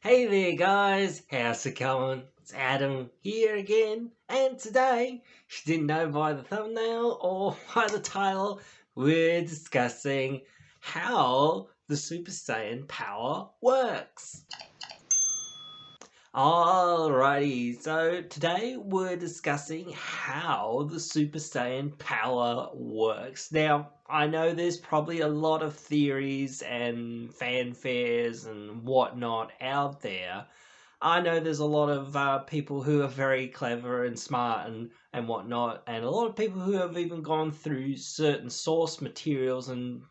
Hey there, guys. How's it going? It's Adam here again, and today, if you didn't know by the thumbnail or by the title, we're discussing how the Super Saiyan power works. Alrighty, so today we're discussing how the Super Saiyan power works. Now, I know there's probably a lot of theories and fanfares and whatnot out there. I know there's a lot of people who are very clever and smart and whatnot, and a lot of people who have even gone through certain source materials and,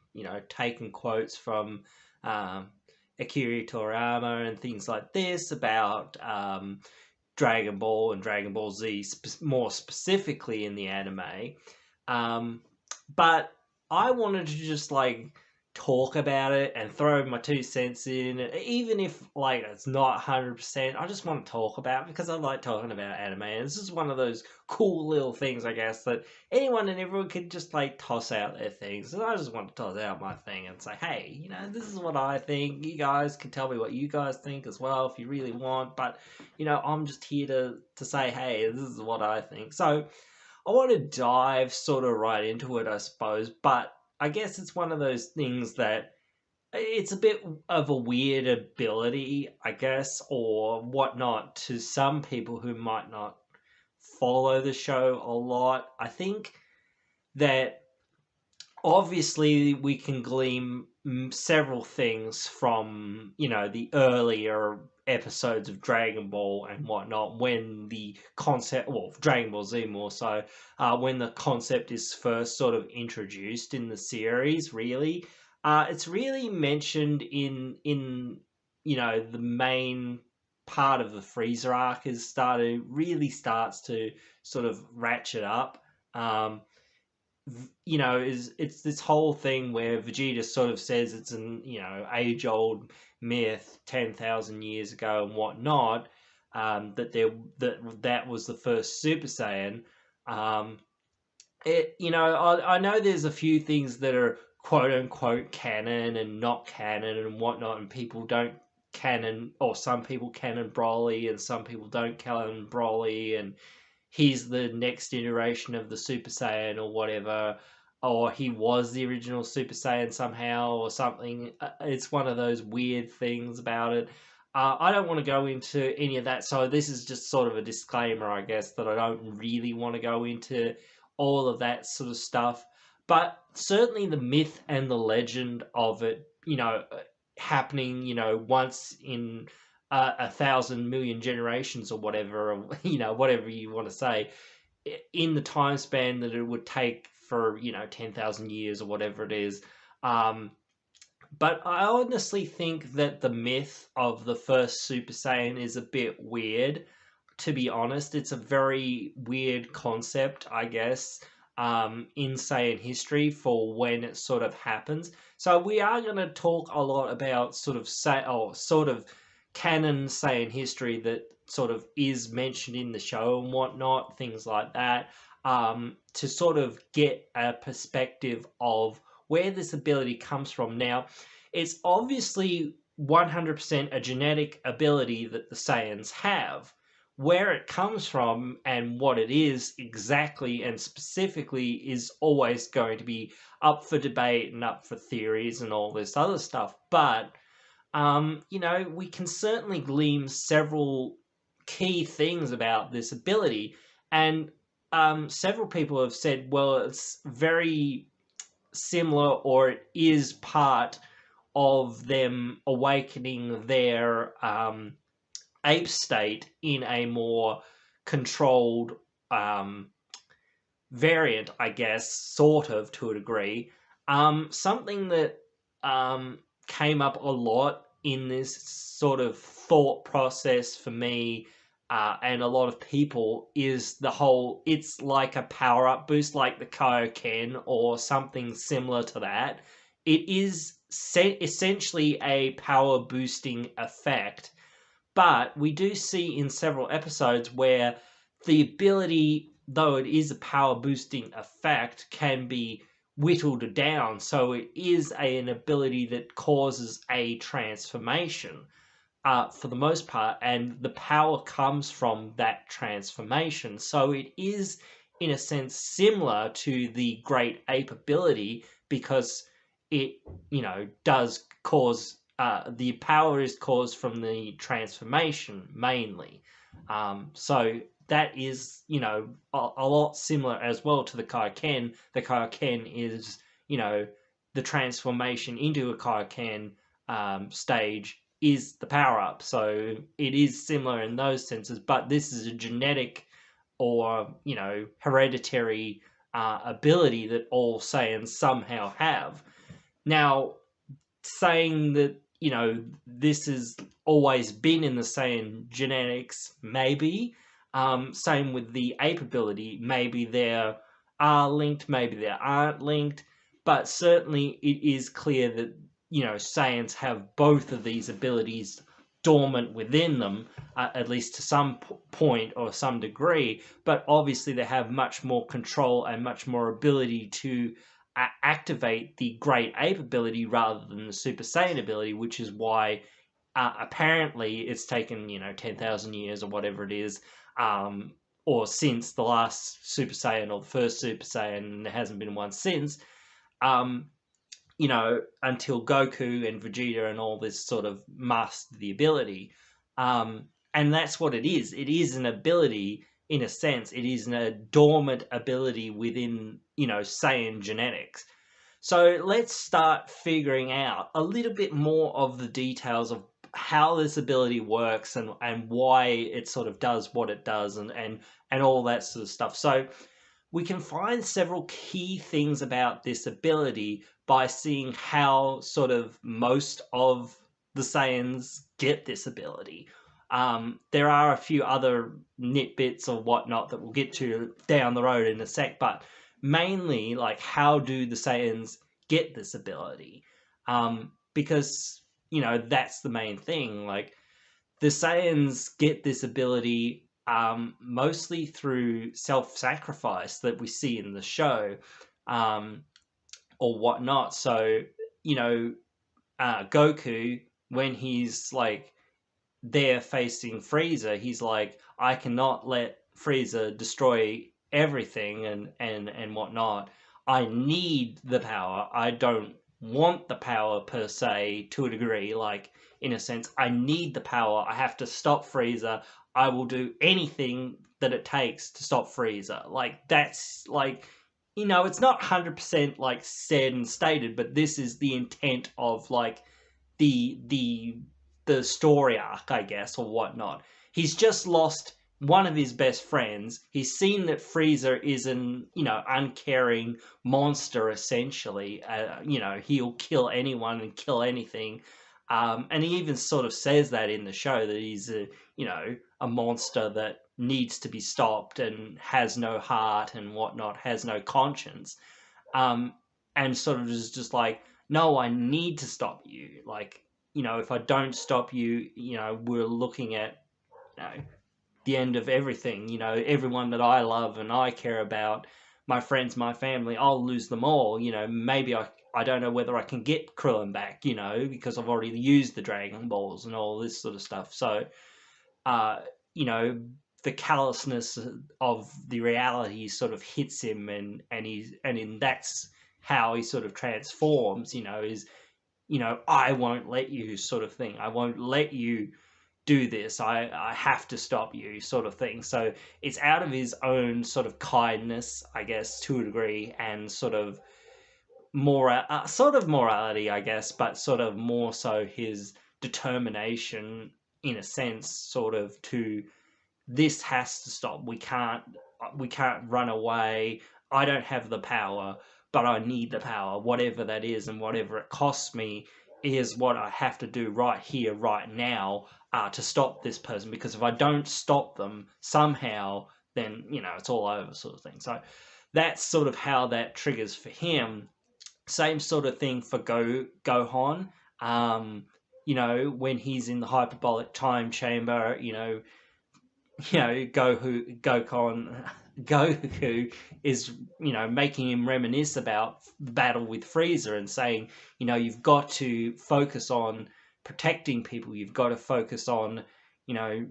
taken quotes from um, Akira Toriyama and things like this about Dragon Ball and Dragon Ball Z, more specifically in the anime. Um, but I wanted to just talk about it and throw my 2 cents in, even if it's not 100%. I just want to talk about it because I like talking about anime. And this is one of those cool little things, I guess, that anyone and everyone can just toss out their things. And I just want to toss out my thing and say, hey, this is what I think. You guys can tell me what you guys think as well if you really want. But I'm just here to say, hey, this is what I think. So I want to dive sort of right into it, I suppose, but I guess it's one of those things that it's a bit of a weird ability, I guess, or whatnot to some people who might not follow the show a lot. I think that obviously we can glean several things from the earlier episodes of Dragon Ball and whatnot, when the concept, well, Dragon Ball Z more so, when the concept is first sort of introduced in the series. Really, it's really mentioned in the main part of the Freezer arc is starts to sort of ratchet up. um, is it's this whole thing where Vegeta sort of says it's an age old myth, 10,000 years ago and whatnot, that was the first Super Saiyan. Um, I know there's a few things that are quote unquote canon and not canon and whatnot, and people don't canon, or some people canon Broly and some people don't canon Broly, and he's the next iteration of the Super Saiyan or whatever, or he was the original Super Saiyan somehow or something. It's one of those weird things about it. I don't want to go into any of that, so this is just sort of a disclaimer, I guess, that I don't really want to go into all of that sort of stuff. But certainly the myth and the legend of it, happening, once in 1,000 million generations or whatever, or, whatever you want to say, in the time span that it would take for 10,000 years or whatever it is. But I honestly think that the myth of the first Super Saiyan is a bit weird. To be honest, it's a very weird concept, I guess, in Saiyan history for when it sort of happens. So we are going to talk a lot about sort of canon Saiyan history that sort of is mentioned in the show and whatnot, things like that, to sort of get a perspective of where this ability comes from. Now, it's obviously 100% a genetic ability that the Saiyans have. Where it comes from and what it is exactly and specifically is always going to be up for debate and up for theories and all this other stuff. But we can certainly glean several key things about this ability. And several people have said, well, it's very similar, or it is part of them awakening their ape state in a more controlled variant, I guess, sort of, to a degree. Something that came up a lot in this sort of thought process for me, and a lot of people, is the whole, it's like a power-up boost, like the Kaioken or something similar to that. It is essentially a power boosting effect, but we do see in several episodes where the ability, though it is a power boosting effect, can be whittled down. So it is an ability that causes a transformation. for the most part, and the power comes from that transformation. So it is, in a sense, similar to the great ape ability, because it, does cause, the power is caused from the transformation mainly. So that is, a lot similar as well to the Kaioken. The Kaioken is, the transformation into a Kaioken stage is the power up. So it is similar in those senses, but this is a genetic or, hereditary ability that all Saiyans somehow have. Now, saying that, this has always been in the Saiyan genetics, maybe. Same with the ape ability. Maybe they are linked, maybe they aren't linked, but certainly it is clear that, Saiyans have both of these abilities dormant within them, at least to some point or some degree, but obviously they have much more control and much more ability to activate the great ape ability rather than the Super Saiyan ability, which is why apparently it's taken 10,000 years or whatever it is, or since the last Super Saiyan or the first Super Saiyan, and there hasn't been one since. Um, until Goku and Vegeta and all this sort of mastered the ability. And that's what it is. It is an ability, in a sense. It is a dormant ability within, Saiyan genetics. So let's start figuring out a little bit more of the details of how this ability works, and why it sort of does what it does, and all that sort of stuff. So we can find several key things about this ability by seeing how sort of most of the Saiyans get this ability. There are a few other nitbits or whatnot that we'll get to down the road in a sec, but mainly, like, how do the Saiyans get this ability? Because, that's the main thing. Like, the Saiyans get this ability mostly through self-sacrifice that we see in the show, um, or whatnot. So, you know, Goku, when he's like there facing Frieza, he's like, I cannot let Frieza destroy everything and whatnot. I need the power. I don't want the power per se, to a degree. Like, in a sense, I need the power. I have to stop Frieza. I will do anything that it takes to stop Frieza. Like, that's like, it's not 100% like said and stated, but this is the intent of like the the the story arc, I guess, or whatnot. He's just lost one of his best friends. He's seen that Frieza is an, uncaring monster, essentially. He'll kill anyone and kill anything. And he even sort of says that in the show, that he's a monster that needs to be stopped and has no heart and whatnot, has no conscience. Um, and sort of is just like, no, I need to stop you. Like, if I don't stop you, we're looking at, the end of everything. Everyone that I love and I care about, my friends, my family, I'll lose them all. Maybe I don't know whether I can get Krillin back, because I've already used the Dragon Balls and all this sort of stuff. So, uh, you know, the callousness of the reality sort of hits him, and that's how he sort of transforms. Is, I won't let you, sort of thing. I won't let you do this. I have to stop you, sort of thing. So it's out of his own sort of kindness, I guess, to a degree, and sort of sort of morality, I guess, but sort of more so his determination, in a sense, sort of to, this has to stop. We can't run away. I don't have the power, but I need the power, whatever that is, and whatever it costs me is what I have to do right here, right now, to stop this person. Because if I don't stop them somehow, then it's all over, sort of thing. So that's sort of how that triggers for him. Same sort of thing for Gohan. When he's in the hyperbolic time chamber, Goku is, making him reminisce about the battle with Frieza, and saying, you've got to focus on protecting people. You've got to focus on, you know,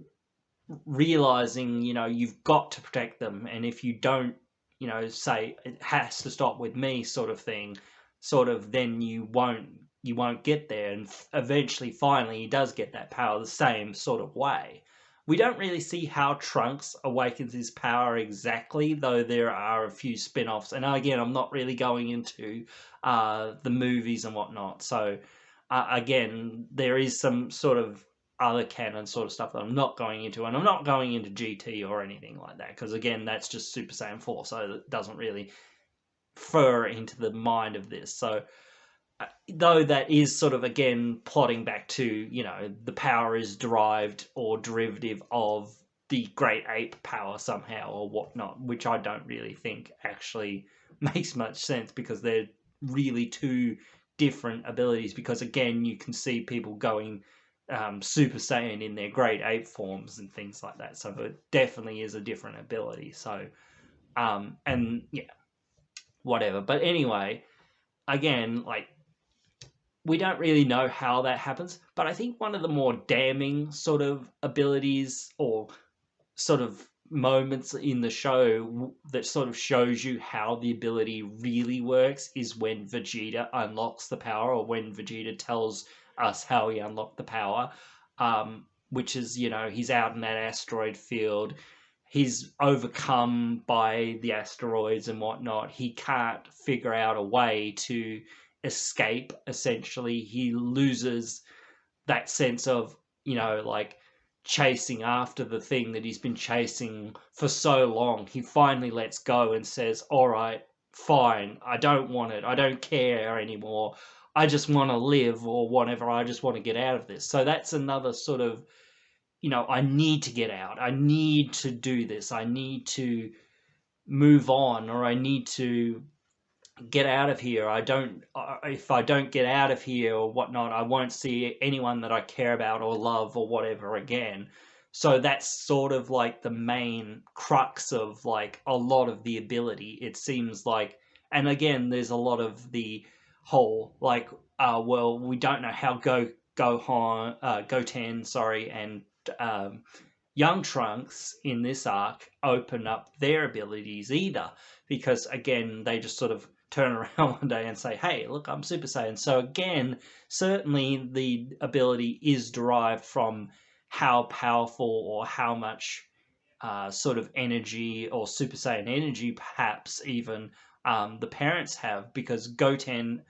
realizing, you know, you've got to protect them, and if you don't, you know, say it has to stop with me, sort of thing, sort of, then you won't get there. And eventually, finally, he does get that power the same sort of way. We don't really see how Trunks awakens his power exactly, though there are a few spin-offs. And again, I'm not really going into the movies and whatnot. So again, there is some sort of other canon sort of stuff that I'm not going into, and I'm not going into GT or anything like that, because again, that's just Super Saiyan 4, so it doesn't really fur into the mind of this. So though that is sort of, again, plotting back to, you know, the power is derived or derivative of the great ape power somehow or whatnot, which I don't really think actually makes much sense, because they're really two different abilities. Because again, you can see people going Super Saiyan in their great ape forms and things like that, so it definitely is a different ability. So and yeah, whatever. But anyway, again, like, we don't really know how that happens, but I think one of the more damning sort of abilities or sort of moments in the show that sort of shows you how the ability really works is when Vegeta unlocks the power, or when Vegeta tells us how he unlocked the power, which is, you know, he's out in that asteroid field. He's overcome by the asteroids and whatnot. He can't figure out a way to escape, essentially. He loses that sense of, you know, like, chasing after the thing that he's been chasing for so long. He finally lets go and says, all right, fine, I don't want it, I don't care anymore, I just want to live, or whatever, I just want to get out of this. So that's another sort of, you know, I need to get out, I need to do this, I need to move on, or I need to get out of here. I don't, if I don't get out of here or whatnot, I won't see anyone that I care about or love or whatever again. So that's sort of like the main crux of like a lot of the ability, it seems like. And again, there's a lot of the whole like, well, we don't know how Goten, sorry, and um, young Trunks in this arc open up their abilities either, because again, they just sort of turn around one day and say, hey, look, I'm Super Saiyan. So again, certainly the ability is derived from how powerful or how much sort of energy, or Super Saiyan energy perhaps even, the parents have, because Goten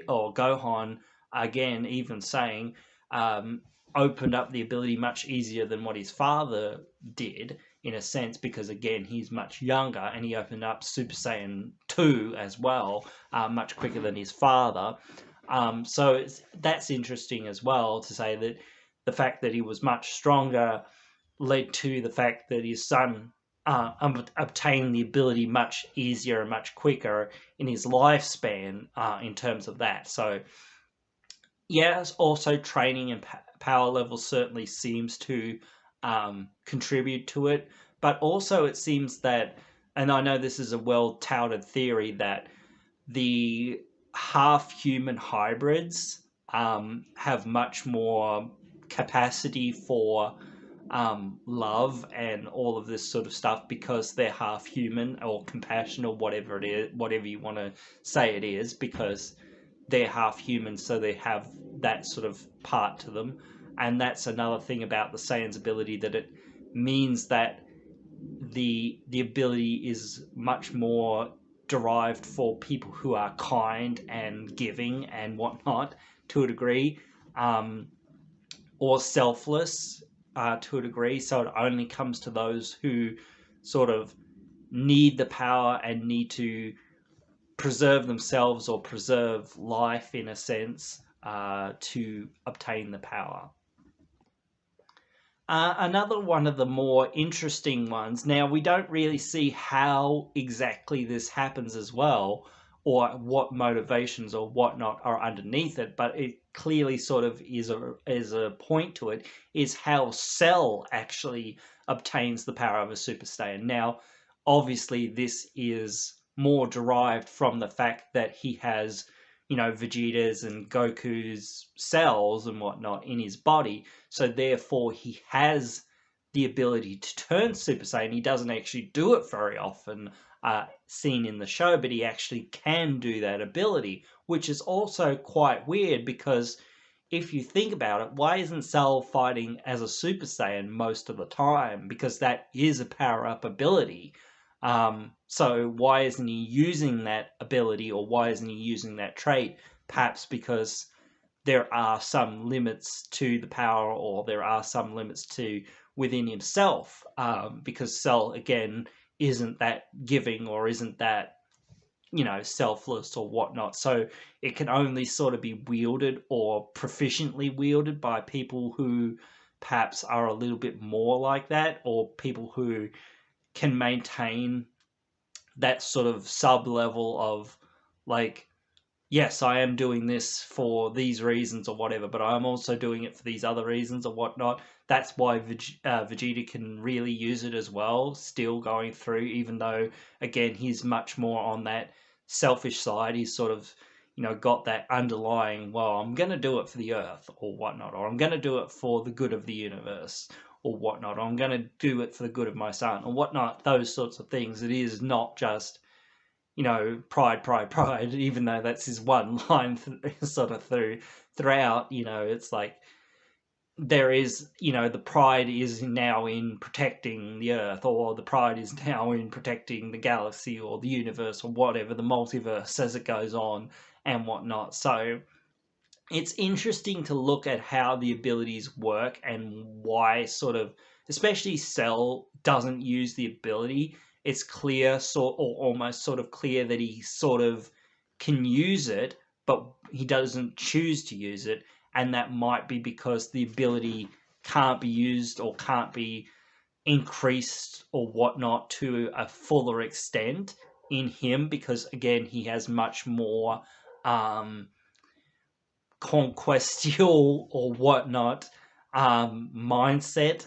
or Gohan, again, even saying, um, opened up the ability much easier than what his father did, in a sense, because again, he's much younger and he opened up Super Saiyan 2 as well, much quicker than his father. So that's interesting as well, to say that the fact that he was much stronger led to the fact that his son obtained the ability much easier and much quicker in his lifespan, in terms of that. So yes, also training and power level certainly seems to contribute to it, but also it seems that, and I know this is a well-touted theory, that the half-human hybrids have much more capacity for love and all of this sort of stuff, because they're half human or compassion or whatever it is, whatever you want to say it is, because they're half human, so they have that sort of part to them. And that's another thing about the Saiyan's ability, that it means that the ability is much more derived for people who are kind and giving and whatnot, to a degree, or selfless, to a degree. So it only comes to those who sort of need the power and need to preserve themselves or preserve life, in a sense, to obtain the power. Another one of the more interesting ones, now we don't really see how exactly this happens as well, or what motivations or whatnot are underneath it, but it clearly sort of is a point to it, is how Cell actually obtains the power of a Super Saiyan. Now, obviously, this is more derived from the fact that he has Vegeta's and Goku's cells and whatnot in his body. So therefore, he has the ability to turn Super Saiyan. He doesn't actually do it very often, seen in the show, but he actually can do that ability, which is also quite weird because if you think about it, why isn't Cell fighting as a Super Saiyan most of the time? Because that is a power-up ability. So why isn't he using that ability, or why isn't he using that trait? Perhaps because there are some limits to the power, or there are some limits to within himself, because Cell, again, isn't that giving or isn't that selfless or whatnot. So it can only sort of be wielded or proficiently wielded by people who perhaps are a little bit more like that, or people who can maintain that sort of sub level of like, yes, I am doing this for these reasons or whatever, but I'm also doing it for these other reasons or whatnot. That's why Vegeta can really use it as well, still going through, even though, again, he's much more on that selfish side. He's sort of, got that underlying, well, I'm going to do it for the Earth or whatnot, or I'm going to do it for the good of the universe or whatnot, or I'm going to do it for the good of my son or whatnot, those sorts of things. It is not just pride, pride, pride, even though that's his one line sort of throughout, it's like there is, the pride is now in protecting the Earth, or the pride is now in protecting the galaxy or the universe or whatever, the multiverse as it goes on and whatnot. So it's interesting to look at how the abilities work and why sort of, especially Cell doesn't use the ability. It's clear, or almost sort of clear, that he sort of can use it, but he doesn't choose to use it, and that might be because the ability can't be used or can't be increased or whatnot to a fuller extent in him, because again, he has much more conquestial or whatnot mindset,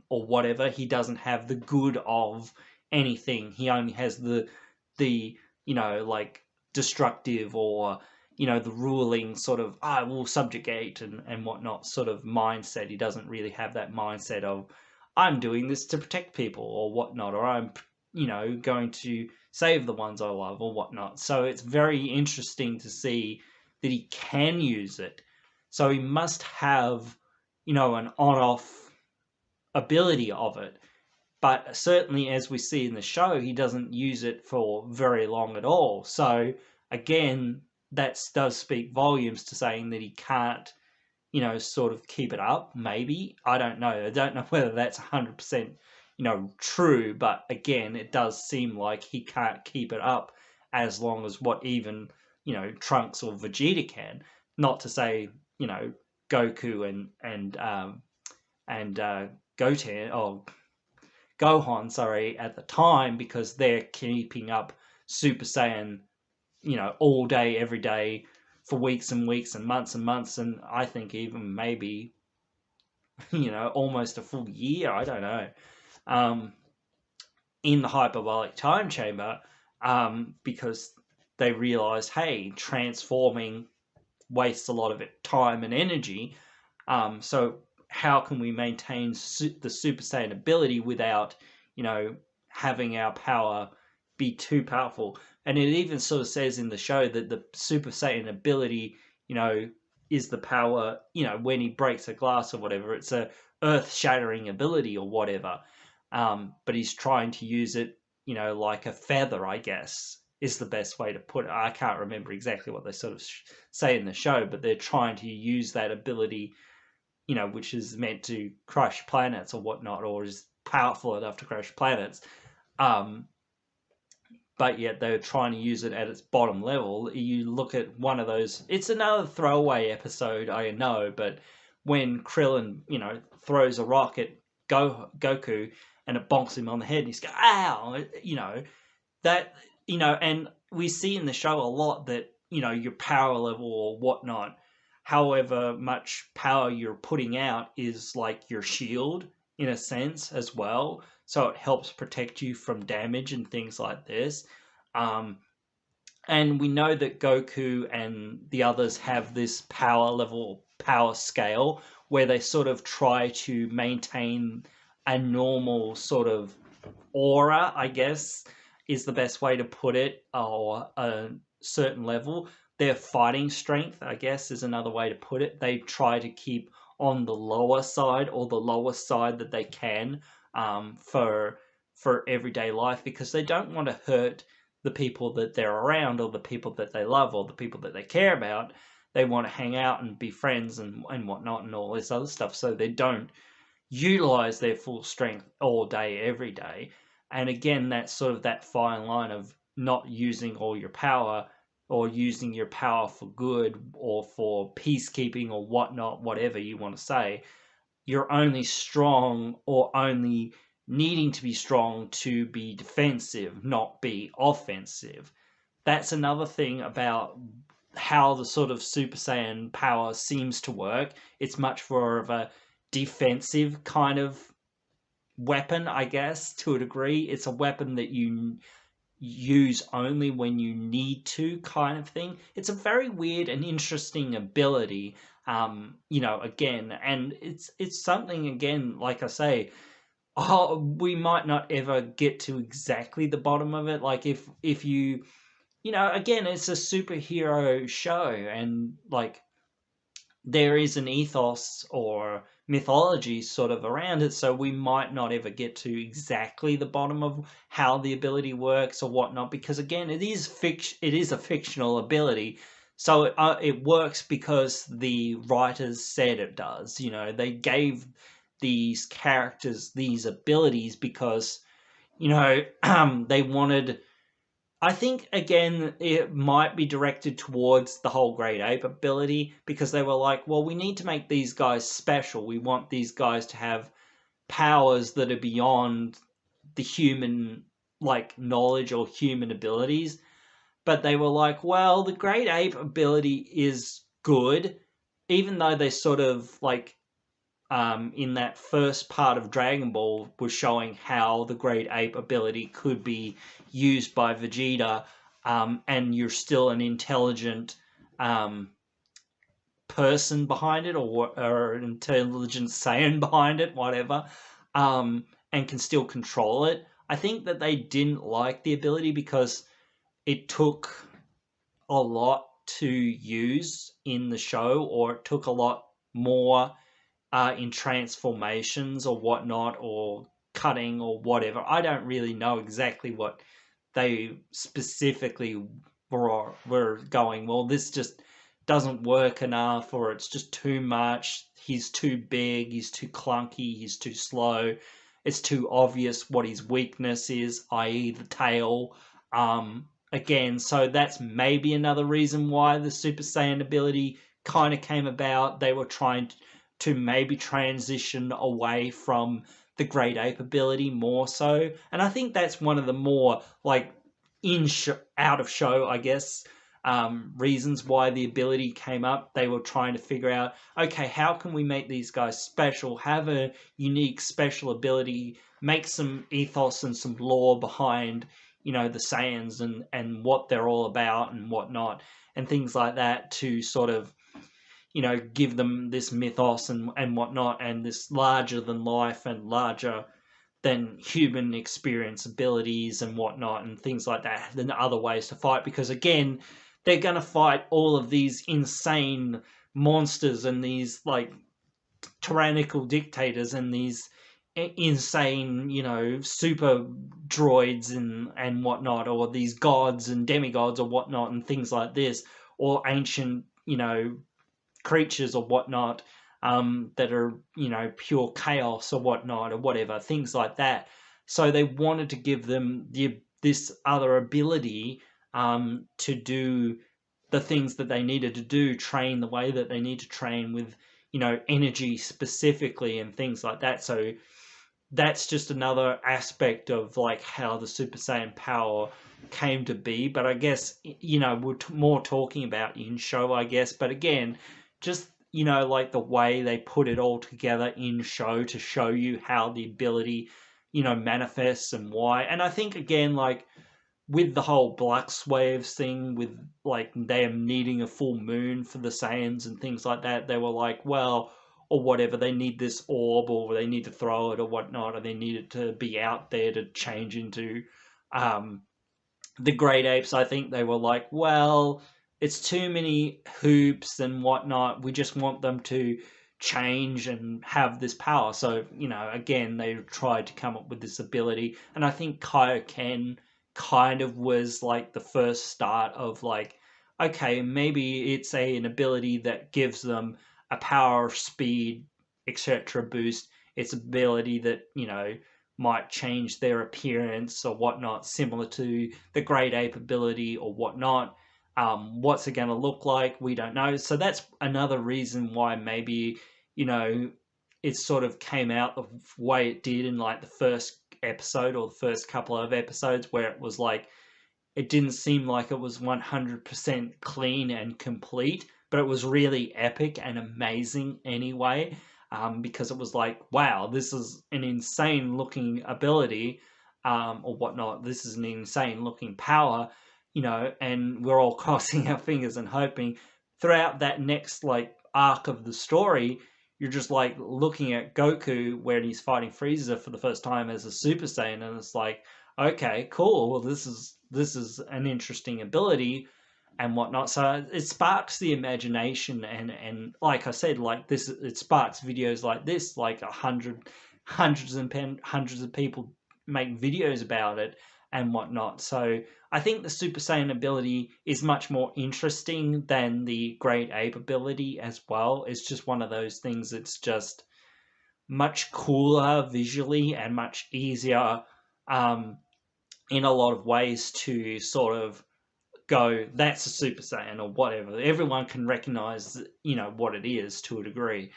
or whatever. He doesn't have the good of anything. He only has the like destructive, or the ruling sort of, I will subjugate and whatnot sort of mindset. He doesn't really have that mindset of, I'm doing this to protect people or whatnot, or I'm going to save the ones I love or whatnot. So it's very interesting to see that he can use it. So he must have, an on-off ability of it. But certainly, as we see in the show, he doesn't use it for very long at all. So again, that does speak volumes to saying that he can't, sort of keep it up. Maybe, I don't know. I don't know whether that's 100%, true. But again, it does seem like he can't keep it up as long as what even Trunks or Vegeta can. Not to say Goku and Goten, or Gohan, sorry, at the time, because they're keeping up Super Saiyan, all day, every day, for weeks and weeks and months, and I think even maybe, almost a full year. I don't know. In the hyperbolic time chamber, because they realized, hey, transforming wastes a lot of time and energy. So how can we maintain the Super Saiyan ability without, having our power be too powerful? And it even sort of says in the show that the Super Saiyan ability, is the power, when he breaks a glass or whatever. It's a earth-shattering ability or whatever. But he's trying to use it, like a feather, I guess, is the best way to put it. I can't remember exactly what they sort of say in the show, but they're trying to use that ability, which is meant to crush planets or whatnot, or is powerful enough to crush planets. But yet they're trying to use it at its bottom level. You look at one of those, it's another throwaway episode, I know, but when Krillin, throws a rock at Goku and it bonks him on the head, and he's going, ow, that, and we see in the show a lot that, your power level or whatnot, however much power you're putting out, is like your shield in a sense as well. So it helps protect you from damage and things like this. And we know that Goku and the others have this power level, power scale, where they sort of try to maintain a normal sort of aura, I guess, is the best way to put it, or a certain level. Their fighting strength, I guess, is another way to put it. They try to keep on the lower side, or the lowest side that they can, for everyday life, because they don't want to hurt the people that they're around, or the people that they love, or the people that they care about. They want to hang out and be friends and whatnot and all this other stuff, so they don't utilize their full strength all day, every day. And again, that's sort of that fine line of not using all your power, or using your power for good or for peacekeeping or whatnot, whatever you want to say. You're only strong, or only needing to be strong to be defensive, not be offensive. That's another thing about how the sort of Super Saiyan power seems to work. It's much more of a defensive kind of weapon, I guess, to a degree. It's a weapon that you use only when you need to, kind of thing. It's a very weird and interesting ability, again, and it's something, again, like I say, we might not ever get to exactly the bottom of it. Like, if you, again, it's a superhero show, and like, there is an ethos or mythology sort of around it, so we might not ever get to exactly the bottom of how the ability works or whatnot, because again, it is a fictional ability, so it works because the writers said it does. They gave these characters these abilities because they wanted. I think, again, it might be directed towards the whole Great Ape ability, because they were like, well, we need to make these guys special. We want these guys to have powers that are beyond the human, like, knowledge or human abilities. But they were like, well, the Great Ape ability is good, even though they sort of, like, in that first part of Dragon Ball, was showing how the Great Ape ability could be used by Vegeta, and you're still an intelligent um, person behind it, or an intelligent Saiyan behind it, whatever, and can still control it. I think that they didn't like the ability because it took a lot to use in the show, or it took a lot more in transformations or whatnot, or cutting or whatever. I don't really know exactly what they specifically were going, well, this just doesn't work enough, or it's just too much. He's too big, he's too clunky, he's too slow. It's too obvious what his weakness is, i.e., the tail. Again, so that's maybe another reason why the Super Saiyan ability kind of came about. They were trying to maybe transition away from the Great Ape ability more so. And I think that's one of the more, like, out of show, I guess, reasons why the ability came up. They were trying to figure out, okay, how can we make these guys special, have a unique special ability, make some ethos and some lore behind, the Saiyans, and what they're all about and whatnot, and things like that, to sort of give them this mythos and whatnot, and this larger than life and larger than human experience abilities and whatnot, and things like that, than other ways to fight. Because again, they're going to fight all of these insane monsters, and these, like, tyrannical dictators, and these insane, super droids and whatnot, or these gods and demigods or whatnot, and things like this, or ancient, creatures or whatnot, that are, pure chaos or whatnot, or whatever, things like that. So they wanted to give them this other ability, to do the things that they needed to do, train the way that they need to train, with, energy specifically, and things like that. So that's just another aspect of, like, how the Super Saiyan power came to be. But I guess, we're more talking about in show, I guess. But again, just, like, the way they put it all together in show to show you how the ability, manifests and why. And I think, again, like, with the whole Black Swaves thing, with like them needing a full moon for the Saiyans and things like that, they were like, well, or whatever, they need this orb, or they need to throw it, or whatnot, or they need it to be out there to change into um, the great apes. I think they were like, well, it's too many hoops and whatnot. We just want them to change and have this power. So, again, they tried to come up with this ability. And I think Kaioken kind of was like the first start of like, okay, maybe it's an ability that gives them a power, speed, etc. boost. It's ability that, might change their appearance or whatnot, similar to the great ape ability or whatnot. What's it going to look like? We don't know. So that's another reason why maybe, it sort of came out the way it did in like the first episode or the first couple of episodes, where it was like, it didn't seem like it was 100% clean and complete, but it was really epic and amazing anyway. Because it was like, wow, this is an insane looking ability, or whatnot. This is an insane looking power, and we're all crossing our fingers and hoping throughout that next like arc of the story. You're just like looking at Goku when he's fighting Frieza for the first time as a Super Saiyan, and it's like, okay, cool. Well, this is an interesting ability and whatnot. So it sparks the imagination, and like I said, like this, it sparks videos like this, like hundreds of people make videos about it and whatnot. So I think the Super Saiyan ability is much more interesting than the Great Ape ability as well. It's just one of those things that's just much cooler visually and much easier, in a lot of ways, to sort of go, that's a Super Saiyan or whatever. Everyone can recognize, what it is to a degree.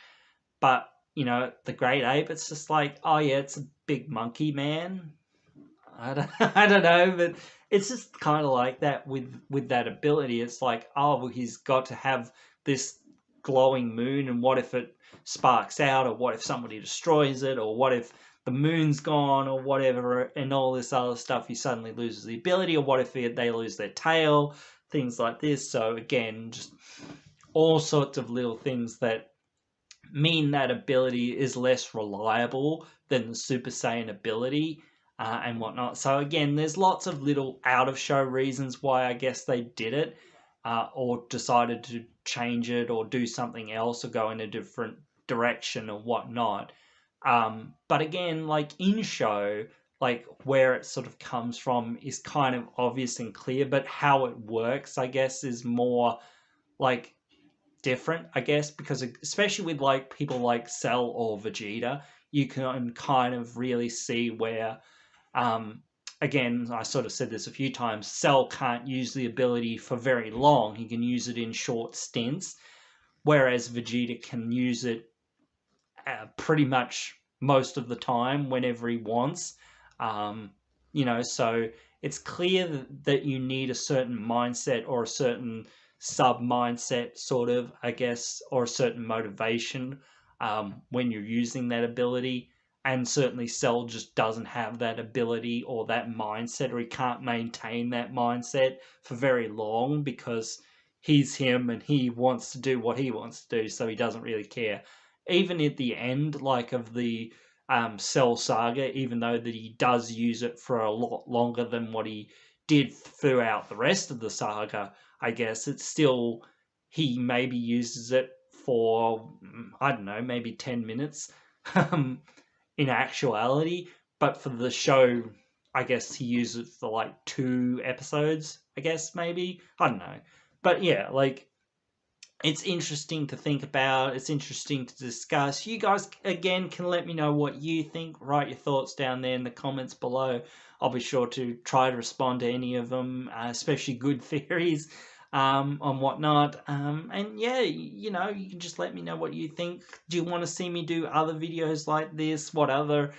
But, the Great Ape, it's just like, oh yeah, it's a big monkey man. I don't know, but it's just kind of like that with that ability. It's like, oh, well, he's got to have this glowing moon, and what if it sparks out, or what if somebody destroys it, or what if the moon's gone, or whatever, and all this other stuff, he suddenly loses the ability, or what if they lose their tail, things like this. So again, just all sorts of little things that mean that ability is less reliable than the Super Saiyan ability, and whatnot. So again, there's lots of little out of show reasons why I guess they did it, or decided to change it or do something else or go in a different direction or whatnot. But again, like in show, like where it sort of comes from is kind of obvious and clear, but how it works, I guess, is more like different, I guess, because especially with like people like Cell or Vegeta, you can kind of really see where, again, I sort of said this a few times, Cell can't use the ability for very long. He can use it in short stints, whereas Vegeta can use it pretty much most of the time whenever he wants. So it's clear that you need a certain mindset or a certain sub mindset, sort of, I guess, or a certain motivation, when you're using that ability. And certainly Cell just doesn't have that ability or that mindset, or he can't maintain that mindset for very long, because he's him and he wants to do what he wants to do, so he doesn't really care. Even at the end, like, of the Cell saga, even though that he does use it for a lot longer than what he did throughout the rest of the saga, I guess it's still, he maybe uses it for, I don't know, maybe 10 minutes, in actuality. But for the show, I guess he uses it for like 2 episodes, I guess, maybe. I don't know. But yeah, like, it's interesting to think about. It's interesting to discuss. You guys, again, can let me know what you think. Write your thoughts down there in the comments below. I'll be sure to try to respond to any of them, especially good theories, on whatnot. And yeah, you can just let me know what you think. Do you want to see me do other videos like this? What other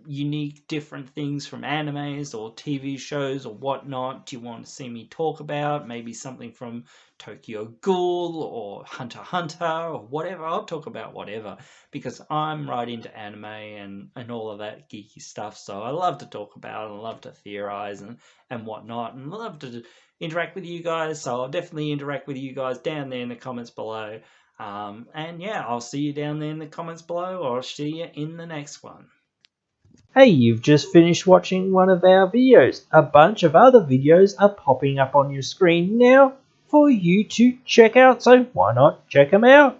unique different things from animes or TV shows or whatnot do you want to see me talk about? Maybe something from Tokyo Ghoul or Hunter x Hunter or whatever. I'll talk about whatever because I'm right into anime and all of that geeky stuff. So I love to talk about and I love to theorize and whatnot, and I love to interact with you guys. So I'll definitely interact with you guys down there in the comments below. And yeah, I'll see you down there in the comments below, or I'll see you in the next one. Hey, you've just finished watching one of our videos. A bunch of other videos are popping up on your screen now for you to check out, so why not check them out?